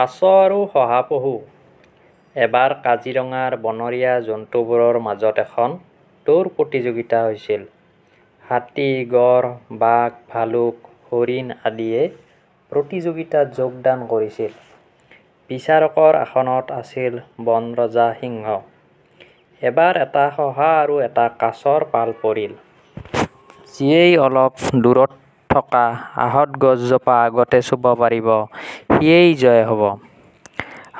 কাছ আৰু শহাপহু। এবাৰ কাজিৰঙাৰ বনৰীয়া জন্তুবোৰৰ মাজত এখন দৌৰ প্ৰতিযোগিতা হৈছিল। হাতী, গড়, বাঘ, ভালুক, হৰিণ আদিয়ে প্ৰতিযোগিতাত যোগদান কৰিছিল। বিচাৰকৰ আসনত আছিল বনৰজা সিংহ। এবাৰ এটা শহা আৰু এটা কাছৰ পাল পৰিল। যিয়েই অলপ দূৰত থকা আহঁত গছজোপা আগতে চুব পাৰিব, সিয়েই জয় হ'ব।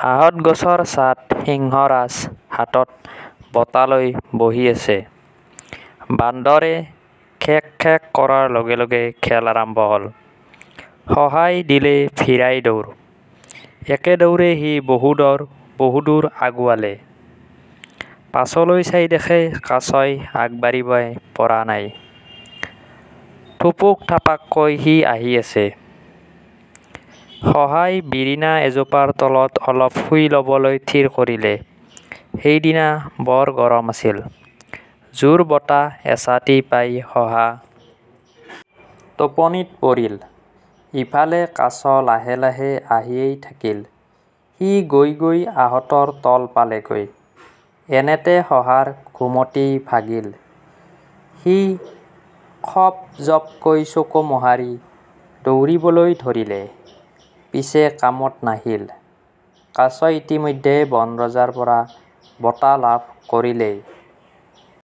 আহঁত গছৰ ছাঁত সিংহৰাজ হাতত বঁটা লৈ বহি আছে। বান্দৰে খেক খেক কৰাৰ লগে লগে খেল আৰম্ভ হ'ল। শহাই দিলে ভিৰাই দৌৰ। একে দৌৰে সি বহুদূৰ আগুৱালে। পাছলৈ চাই দেখে কাছই আগবাঢ়িব পৰা নাই। থুপুক থাপাককৈ সি আহি আছে। শহাই বিৰিণা এজোপাৰ তলত অলপ শুই ল'বলৈ থিৰ কৰিলে। সেইদিনা বৰ গৰম আছিল। জোৰ বতাহ এচাটি পাই শহা টোপনিত পৰিল। ইফালে কাছ লাহে লাহে আহিয়েই থাকিল। সি গৈ গৈ আহঁতৰ তল পালেগৈ। এনেতে শহাৰ ঘুমটি ভাগিল। সি খপ-জপকৈ চকু মোহাৰি দৌৰিবলৈ ধৰিলে। পিছে কামত নাহিল। কাছই ইতিমধ্যে বনৰজাৰ পৰা বঁটা লাভ কৰিলেই।